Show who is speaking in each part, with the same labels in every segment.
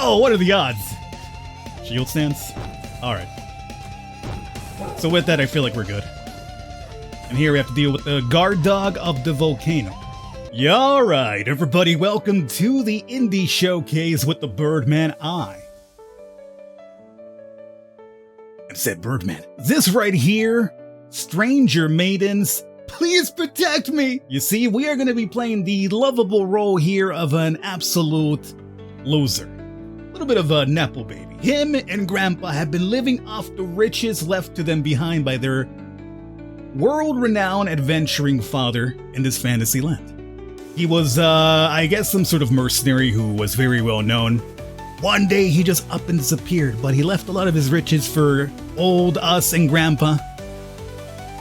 Speaker 1: Oh, what are the odds? Shield stance? Alright. So with that, I feel like we're good. And here we have to deal with the guard dog of the volcano. Yeah, alright, everybody, welcome to the Indie Showcase with the Birdman Eye. I said Birdman. This right here, Stranger Maidens, please protect me! You see, we are going to be playing the lovable role here of an absolute loser. A little bit of a Nepo baby. Him and Grandpa have been living off the riches left to them behind by their world-renowned adventuring father in this fantasy land. He was, I guess, some sort of mercenary who was very well known. One day he just up and disappeared, but he left a lot of his riches for old us and Grandpa.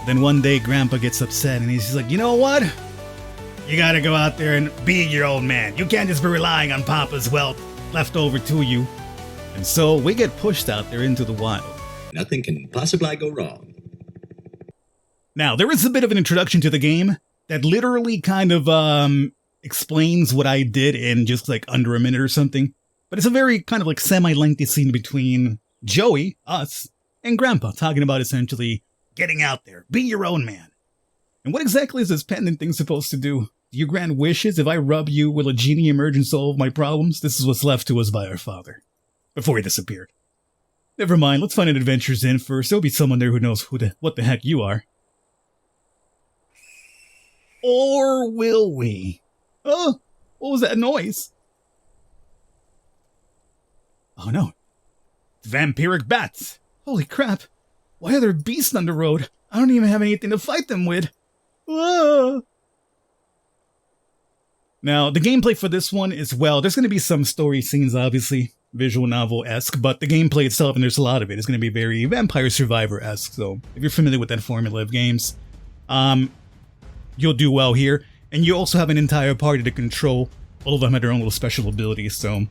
Speaker 1: Then one day Grandpa gets upset and he's just like, you know what? You gotta go out there and be your own man. You can't just be relying on Papa's wealth left over to you. And so we get pushed out there into the wild.
Speaker 2: Nothing can possibly go wrong.
Speaker 1: Now, there is a bit of an introduction to the game that literally kind of explains what I did in just like under a minute or something. But it's a very kind of like semi-lengthy scene between Joey, us, and Grandpa talking about essentially getting out there, be your own man. And what exactly is this pendant thing supposed to do? Do you grant wishes if I rub you will a genie emerge and solve my problems? This is what's left to us by our father. Before he disappeared. Never mind, let's find an adventurer's inn first. There'll be someone there who knows what the heck you are. Or will we? Oh, what was that noise? Oh no. It's vampiric bats. Holy crap. Why are there beasts on the road? I don't even have anything to fight them with. Whoa. Now, the gameplay for this one is, well, there's going to be some story scenes, obviously, visual novel-esque, but the gameplay itself, and there's a lot of it, is going to be very Vampire Survivor-esque, so if you're familiar with that formula of games, you'll do well here. And you also have an entire party to control. All of them have their own little special abilities, so,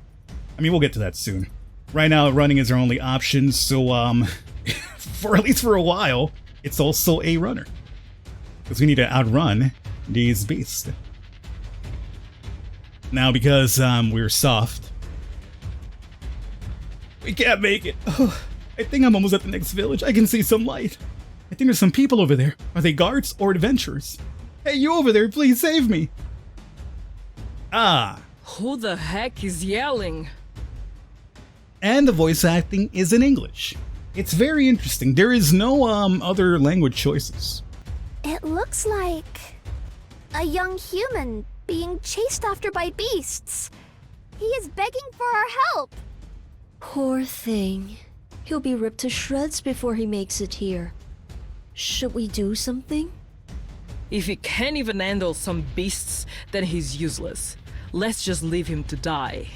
Speaker 1: I mean, we'll get to that soon. Right now, running is our only option, so, for at least for a while, it's also a runner. Because we need to outrun these beasts. Now, because we're soft, we can't make it. Oh, I think I'm almost at the next village. I can see some light. I think there's some people over there. Are they guards or adventurers? Hey, you over there, please save me. Ah.
Speaker 3: Who the heck is yelling?
Speaker 1: And the voice acting is in English. It's very interesting. There is no other language choices.
Speaker 4: It looks like a young human being chased after by beasts. He is begging for our help.
Speaker 5: Poor thing. He'll be ripped to shreds before he makes it here. Should we do something?
Speaker 3: If he can't even handle some beasts, then he's useless. Let's just leave him to die.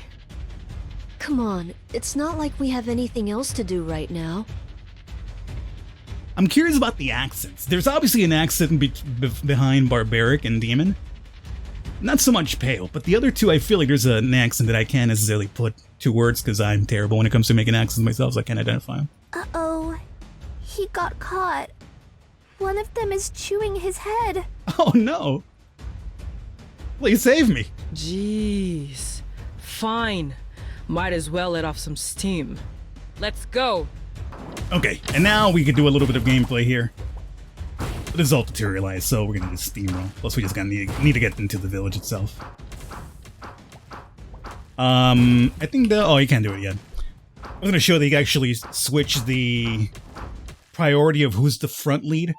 Speaker 5: Come on, it's not like we have anything else to do right now.
Speaker 1: I'm curious about the accents. There's obviously an accent behind Barbaric and Demon. Not so much Pale, but the other two I feel like there's an accent that I can't necessarily put to words because I'm terrible when it comes to making accents myself, so I can't identify them.
Speaker 4: Uh-oh. He got caught. One of them is chewing his head.
Speaker 1: Oh no! Please save me!
Speaker 3: Jeez. Fine. Might as well let off some steam. Let's go!
Speaker 1: Okay, and now we can do a little bit of gameplay here. But this is all tutorialized, so we're gonna just steamroll. Plus we just need to get into the village itself. I think oh, you can't do it yet. I'm gonna show that you can actually switch the priority of who's the front lead.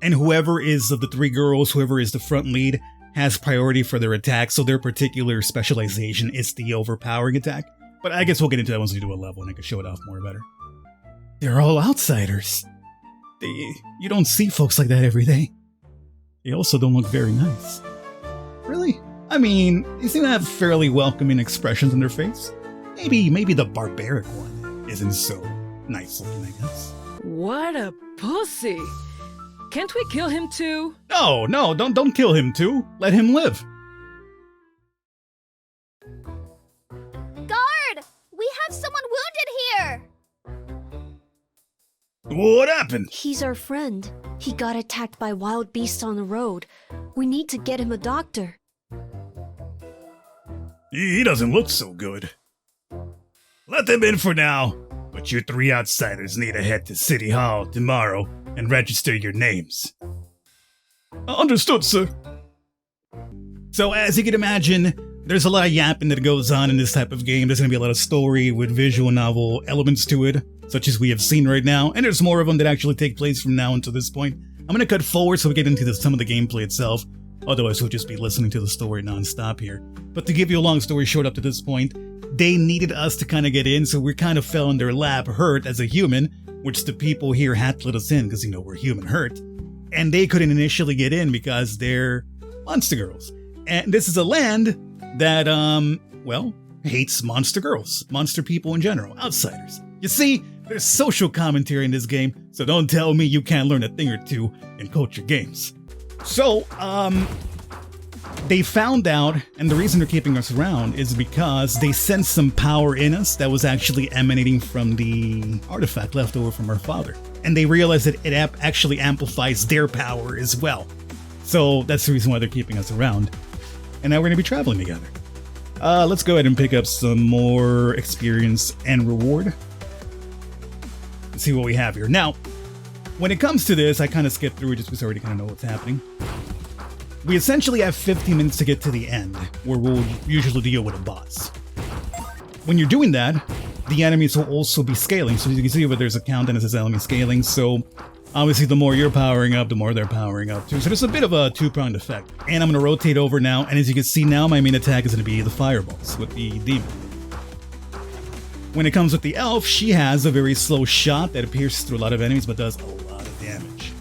Speaker 1: And whoever is of the three girls, whoever is the front lead, has priority for their attack, so their particular specialization is the overpowering attack. But I guess we'll get into that once we do a level and I can show it off more better. They're all outsiders. You don't see folks like that every day. They also don't look very nice. Really? I mean, they seem to have fairly welcoming expressions on their face. Maybe the barbaric one isn't so nice looking, I guess.
Speaker 3: What a pussy! Can't we kill him too?
Speaker 1: No, don't kill him too. Let him live.
Speaker 4: Guard! We have someone wounded here!
Speaker 1: What happened?
Speaker 5: He's our friend. He got attacked by wild beasts on the road. We need to get him a doctor.
Speaker 1: He doesn't look so good. Let them in for now, but you 3 outsiders need to head to City Hall tomorrow and register your names. Understood, sir. So as you can imagine, there's a lot of yapping that goes on in this type of game. There's going to be a lot of story with visual novel elements to it, such as we have seen right now, and there's more of them that actually take place from now until this point. I'm going to cut forward so we get into some of the gameplay itself, otherwise we'll just be listening to the story non-stop here. But to give you a long story short up to this point, they needed us to kind of get in, so we kind of fell in their lap hurt as a human, which the people here had to let us in because, you know, we're human hurt. And they couldn't initially get in because they're monster girls. And this is a land that, well, hates monster girls, monster people in general, outsiders. You see, there's social commentary in this game, so don't tell me you can't learn a thing or two in culture games. So, they found out, and the reason they're keeping us around is because they sensed some power in us that was actually emanating from the artifact left over from our father. And they realized that it actually amplifies their power as well. So that's the reason why they're keeping us around. And now we're going to be traveling together. Let's go ahead and pick up some more experience and reward. Let's see what we have here. Now, when it comes to this, I kind of skipped through it just because I already kind of know what's happening. We essentially have 15 minutes to get to the end, where we'll usually deal with a boss. When you're doing that, the enemies will also be scaling. So you can see where there's a countdown that says enemy scaling. So obviously the more you're powering up, the more they're powering up too. So there's a bit of a two-pronged effect. And I'm going to rotate over now, and as you can see now, my main attack is going to be the fireballs with the demon. When it comes with the elf, she has a very slow shot that pierces through a lot of enemies but does a lot of damage.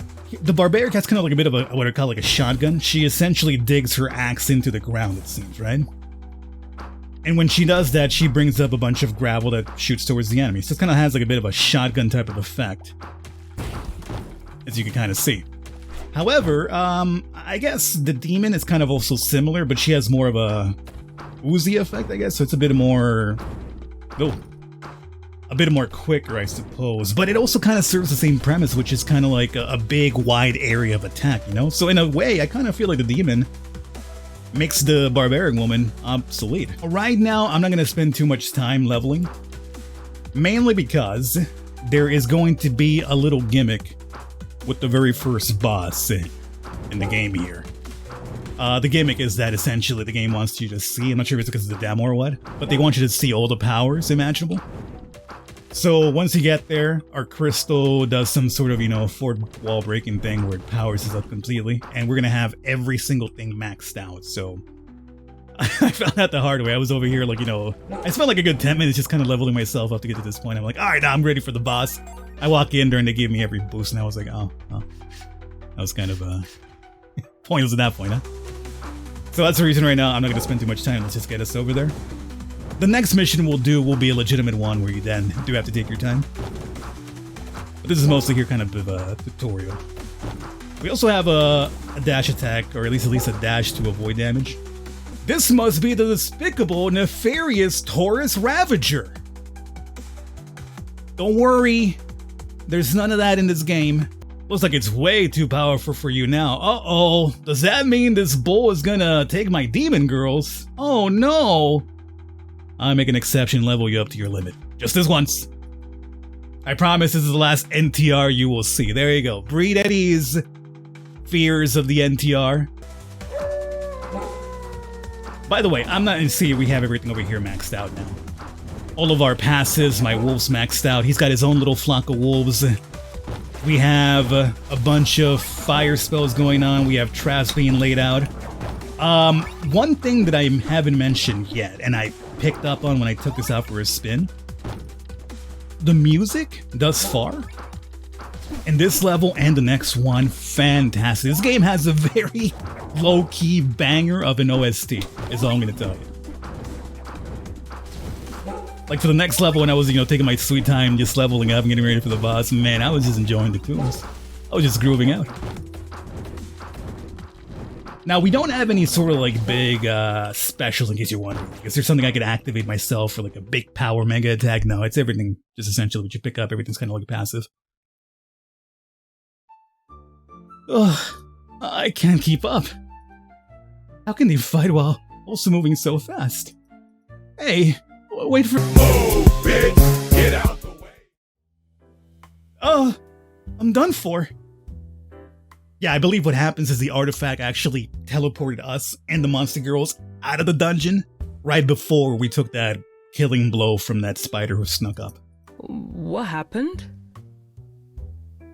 Speaker 1: The barbaric has kind of like a bit of a, what I call like a shotgun. She essentially digs her axe into the ground, it seems, right? And when she does that, she brings up a bunch of gravel that shoots towards the enemy. So it kind of has like a bit of a shotgun type of effect, as you can kind of see. However, I guess the demon is kind of also similar, but she has more of a oozy effect, I guess. So it's a bit more... Oh. A bit more quicker, I suppose, but it also kind of serves the same premise, which is kind of like a big, wide area of attack, you know? So in a way, I kind of feel like the demon makes the barbarian woman obsolete. Right now, I'm not going to spend too much time leveling, mainly because there is going to be a little gimmick with the very first boss in the game here. The gimmick is that essentially the game wants you to see, I'm not sure if it's because of the demo or what, but they want you to see all the powers imaginable. So once you get there, our crystal does some sort of, you know, fourth wall breaking thing where it powers us up completely. And we're going to have every single thing maxed out. So I found out the hard way. I was over here like, you know, I spent like a good 10 minutes just kind of leveling myself up to get to this point. I'm like, all right, now I'm ready for the boss. I walk in there and they give me every boost. And I was like, oh. That was kind of pointless at that point, huh? So that's the reason right now I'm not going to spend too much time. Let's just get us over there. The next mission we'll do will be a legitimate one where you then do have to take your time. But this is mostly here kind of a tutorial. We also have a dash attack, or at least a dash to avoid damage. This must be the despicable, nefarious Taurus Ravager. Don't worry, there's none of that in this game. Looks like it's way too powerful for you now. Uh-oh, does that mean this bull is gonna take my demon girls? Oh no! I make an exception and level you up to your limit. Just this once. I promise this is the last NTR you will see. There you go. Breathe at ease. Fears of the NTR. By the way, I'm not in C. We have everything over here maxed out now. All of our passes, my wolves maxed out. He's got his own little flock of wolves. We have a bunch of fire spells going on. We have traps being laid out. One thing that I haven't mentioned yet, and I picked up on when I took this out for a spin, the music thus far in this level and the next one, fantastic. This game has a very low-key banger of an OST, is all I'm gonna tell you. Like for the next level, when I was, you know, taking my sweet time just leveling up and getting ready for the boss, man, I was just enjoying the tunes. I was just grooving out. Now, we don't have any sort of like big specials in case you're wondering. Is there something I could activate myself for like a big power mega attack? No, it's everything just essentially what you pick up. Everything's kind of like passive. Ugh, I can't keep up. How can they fight while also moving so fast? Hey, wait for...
Speaker 6: it. Get out the way.
Speaker 1: I'm done for. Yeah, I believe what happens is the artifact actually teleported us and the monster girls out of the dungeon right before we took that killing blow from that spider who snuck up.
Speaker 3: What happened?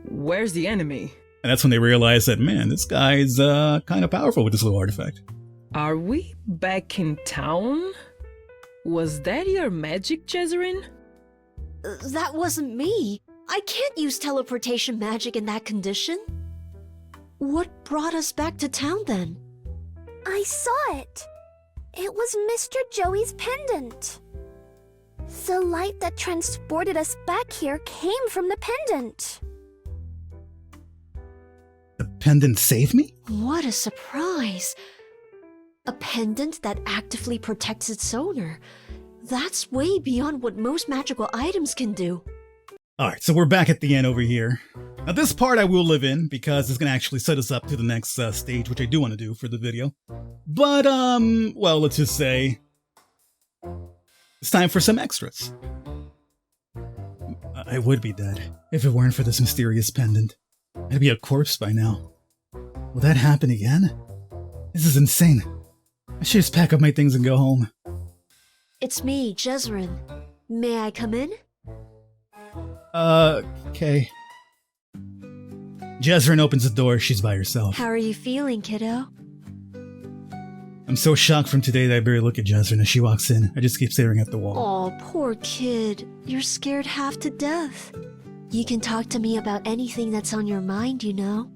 Speaker 3: Where's the enemy?
Speaker 1: And that's when they realized that, man, this guy's kind of powerful with this little artifact.
Speaker 3: Are we back in town? Was that your magic, Jezerin?
Speaker 5: That wasn't me. I can't use teleportation magic in that condition. What brought us back to town then?
Speaker 4: I saw it. It was Mr. Joey's pendant. The light that transported us back here came from the pendant.
Speaker 1: The pendant saved me?
Speaker 5: What a surprise. A pendant that actively protects its owner. That's way beyond what most magical items can do.
Speaker 1: Alright, so we're back at the end over here. Now this part I will live in because it's going to actually set us up to the next stage, which I do want to do for the video. But, well, let's just say it's time for some extras. I would be dead if it weren't for this mysterious pendant. I'd be a corpse by now. Will that happen again? This is insane. I should just pack up my things and go home.
Speaker 5: It's me, Jezerin. May I come in?
Speaker 1: Okay. Jezerin opens the door. She's by herself.
Speaker 5: How are you feeling, kiddo?
Speaker 1: I'm so shocked from today that I barely look at Jezerin as she walks in. I just keep staring at the wall.
Speaker 5: Aw, poor kid. You're scared half to death. You can talk to me about anything that's on your mind, you know.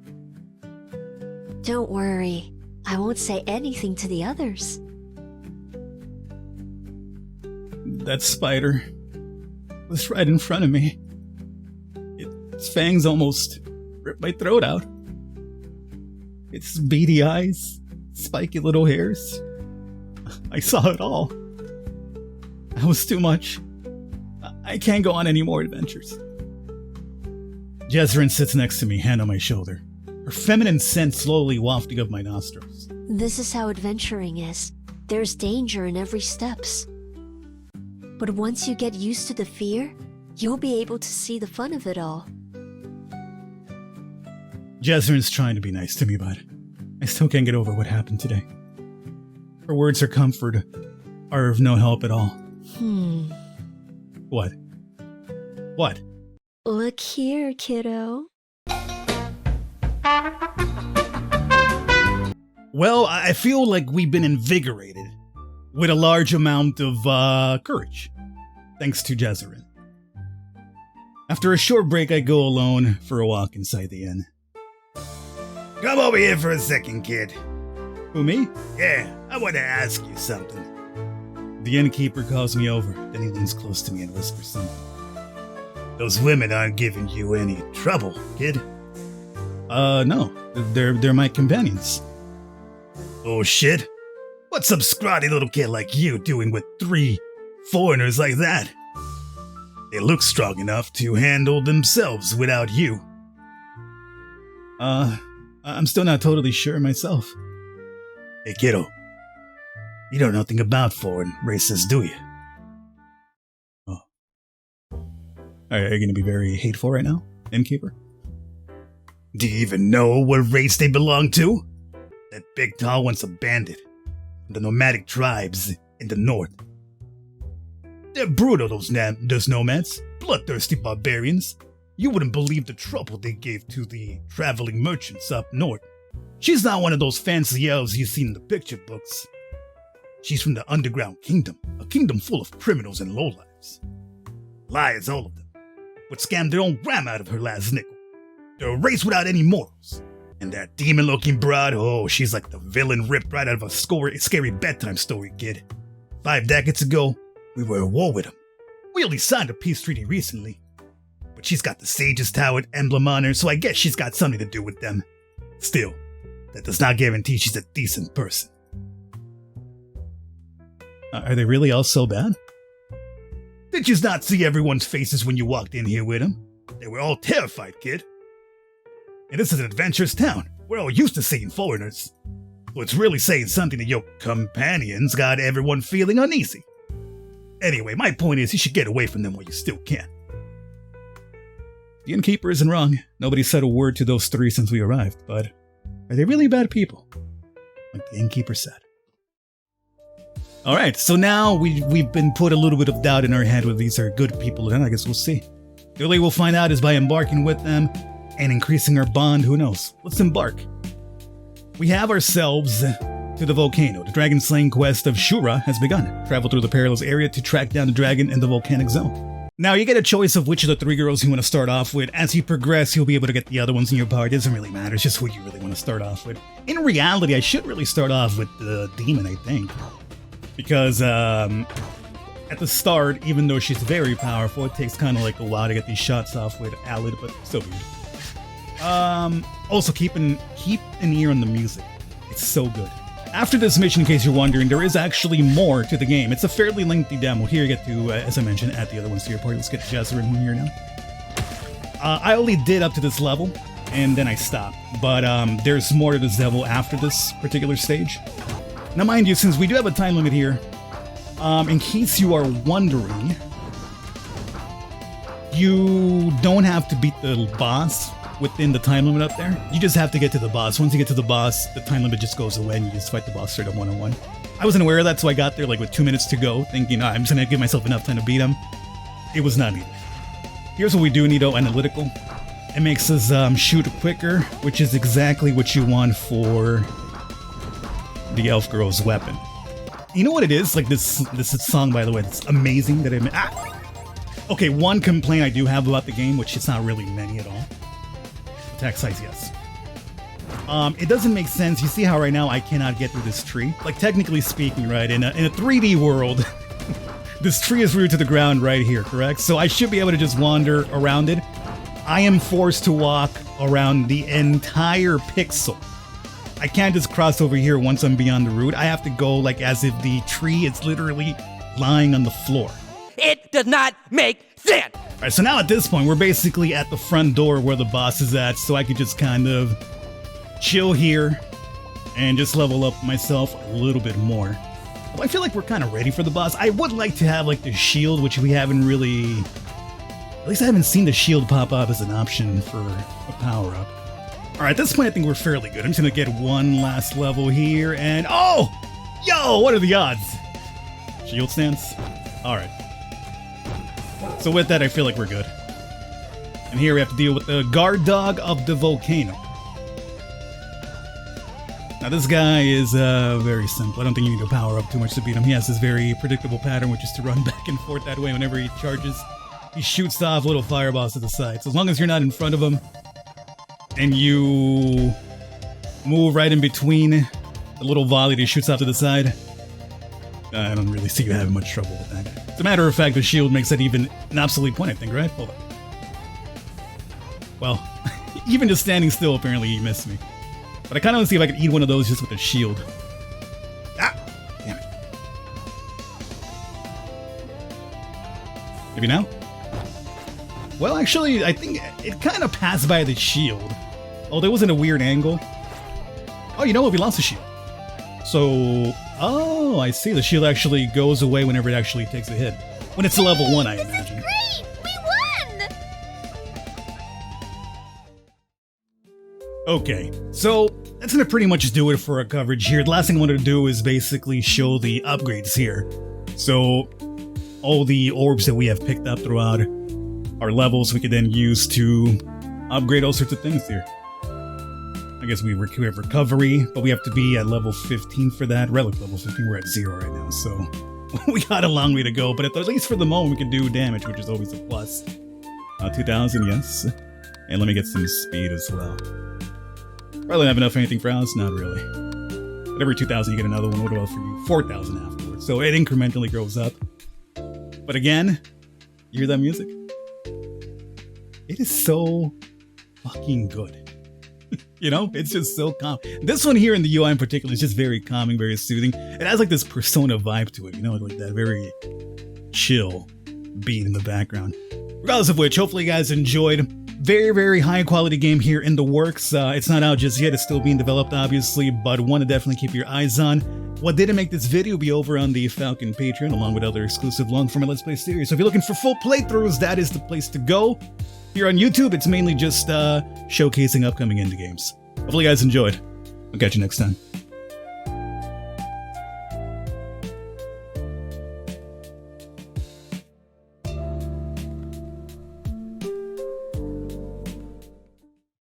Speaker 5: Don't worry. I won't say anything to the others.
Speaker 1: That spider was right in front of me. Its fangs almost ripped my throat out. Its beady eyes, spiky little hairs. I saw it all. That was too much. I can't go on any more adventures. Jezerin sits next to me, hand on my shoulder. Her feminine scent slowly wafting up my nostrils.
Speaker 5: This is how adventuring is. There's danger in every steps. But once you get used to the fear, you'll be able to see the fun of it all.
Speaker 1: Jezerin's trying to be nice to me, but I still can't get over what happened today. Her words of comfort are of no help at all. What? What?
Speaker 5: Look here, kiddo.
Speaker 1: Well, I feel like we've been invigorated with a large amount of courage, thanks to Jezerin. After a short break, I go alone for a walk inside the inn.
Speaker 7: Come over here for a second, kid.
Speaker 1: Who, me?
Speaker 7: Yeah, I want to ask you something.
Speaker 1: The innkeeper calls me over, then he leans close to me and whispers something.
Speaker 7: Those women aren't giving you any trouble, kid?
Speaker 1: No. They're my companions.
Speaker 7: Oh shit? What's some scrawny little kid like you doing with 3 foreigners like that? They look strong enough to handle themselves without you.
Speaker 1: I'm still not totally sure myself.
Speaker 7: Hey kiddo, you know nothing about foreign races, do you?
Speaker 1: Oh. Are you going to be very hateful right now, innkeeper?
Speaker 7: Do you even know what race they belong to? That big tall one's a bandit. The nomadic tribes in the north. They're brutal, those nomads. Bloodthirsty barbarians. You wouldn't believe the trouble they gave to the traveling merchants up north. She's not one of those fancy elves you see in the picture books. She's from the underground kingdom, a kingdom full of criminals and lowlifes. Liars, all of them, would scam their own ram out of her last nickel. They're a race without any morals. And that demon-looking broad, oh, she's like the villain ripped right out of a scary bedtime story, kid. 5 decades ago, we were at war with them. We only signed a peace treaty recently. But she's got the Sage's Tower emblem on her, so I guess she's got something to do with them. Still, that does not guarantee she's a decent person.
Speaker 1: Are they really all so bad?
Speaker 7: Did you not see everyone's faces when you walked in here with them? They were all terrified, kid. And this is an adventurous town. We're all used to seeing foreigners. So it's really saying something that your companions got everyone feeling uneasy. Anyway, my point is you should get away from them while you still can.
Speaker 1: The innkeeper isn't wrong. Nobody said a word to those three since we arrived, but are they really bad people? Like the innkeeper said. Alright, so now we've been put a little bit of doubt in our head whether these are good people, and I guess we'll see. The only way we'll find out is by embarking with them and increasing our bond. Who knows? Let's embark. We have ourselves to the volcano. The dragon slaying quest of Shura has begun. Travel through the perilous area to track down the dragon in the volcanic zone. Now, you get a choice of which of the three girls you want to start off with. As you progress, you'll be able to get the other ones in your party. It doesn't really matter. It's just who you really want to start off with. In reality, I should really start off with the demon, I think. Because, at the start, even though she's very powerful, it takes kind of like a while to get these shots off with Alid, but so weird. Also, keep an ear on the music. It's so good. After this mission, in case you're wondering, there is actually more to the game. It's a fairly lengthy demo. Here you get to, as I mentioned, add the other ones to your party. Let's get Jezzer in here now. I only did up to this level, and then I stopped. But there's more to this level after this particular stage. Now, mind you, since we do have a time limit here, in case you are wondering, you don't have to beat the boss within the time limit up there. You just have to get to the boss. Once you get to the boss, the time limit just goes away and you just fight the boss straight up one-on-one. I wasn't aware of that, so I got there like with 2 minutes to go, thinking, I'm just gonna give myself enough time to beat him. It was not needed. Here's what we do need, though, analytical. It makes us shoot quicker, which is exactly what you want for the elf girl's weapon. You know what it is? Like this song, by the way, it's amazing that Okay, one complaint I do have about the game, which is not really many at all. Attack size, yes. It doesn't make sense. You see how right now I cannot get through this tree? Like, technically speaking, right, in a 3D world, this tree is rooted to the ground right here, correct? So I should be able to just wander around it. I am forced to walk around the entire pixel. I can't just cross over here once I'm beyond the root. I have to go like as if the tree is literally lying on the floor.
Speaker 6: It does not make sense!
Speaker 1: Alright, so now at this point, we're basically at the front door where the boss is at, so I could just kind of chill here and just level up myself a little bit more. Well, I feel like we're kind of ready for the boss. I would like to have like the shield, which we haven't really... At least I haven't seen the shield pop up as an option for a power-up. Alright, at this point I think we're fairly good. I'm just gonna get one last level here and... Oh! Yo, what are the odds? Shield stance? Alright. So with that, I feel like we're good. And here we have to deal with the guard dog of the volcano. Now this guy is very simple. I don't think you need to power up too much to beat him. He has this very predictable pattern, which is to run back and forth that way whenever he charges. He shoots off little fireballs to the side. So as long as you're not in front of him, and you move right in between the little volley that he shoots off to the side, I don't really see you having much trouble with that. As a matter of fact, the shield makes that even an obsolete point, I think, right? Hold on. Well, even just standing still, apparently he missed me. But I kind of want to see if I can eat one of those just with a shield. Ah! Damn it. Maybe now? Well, actually, I think it kind of passed by the shield. Oh, there wasn't a weird angle. Oh, you know what? We lost the shield. So... Oh, I see. The shield actually goes away whenever it actually takes a hit. When it's a level 1, I imagine.
Speaker 4: Great! We won!
Speaker 1: Okay, so that's gonna pretty much do it for our coverage here. The last thing I wanted to do is basically show the upgrades here. So, all the orbs that we have picked up throughout our levels, we could then use to upgrade all sorts of things here. I guess we have recovery, but we have to be at level 15 for that. Relic level 15, we're at 0 right now, so we got a long way to go, but at least for the moment we can do damage, which is always a plus. 2,000, yes. And let me get some speed as well. Probably don't have enough for anything for us, not really. But every 2,000 you get another one, what about for you? 4,000 afterwards, so it incrementally grows up. But again, you hear that music? It is so fucking good. You know, it's just so calm. This one here in the UI in particular is just very calming, very soothing. It has like this Persona vibe to it, you know, like that very chill beat in the background. Regardless of which, hopefully you guys enjoyed. Very, very high quality game here in the works. It's not out just yet. It's still being developed, obviously, but one to definitely keep your eyes on. What didn't make this video be over on the Falcon Patreon, along with other exclusive long-form Let's Play series. So if you're looking for full playthroughs, that is the place to go. Here on YouTube, it's mainly just showcasing upcoming indie games. Hopefully you guys enjoyed. I'll catch you next time.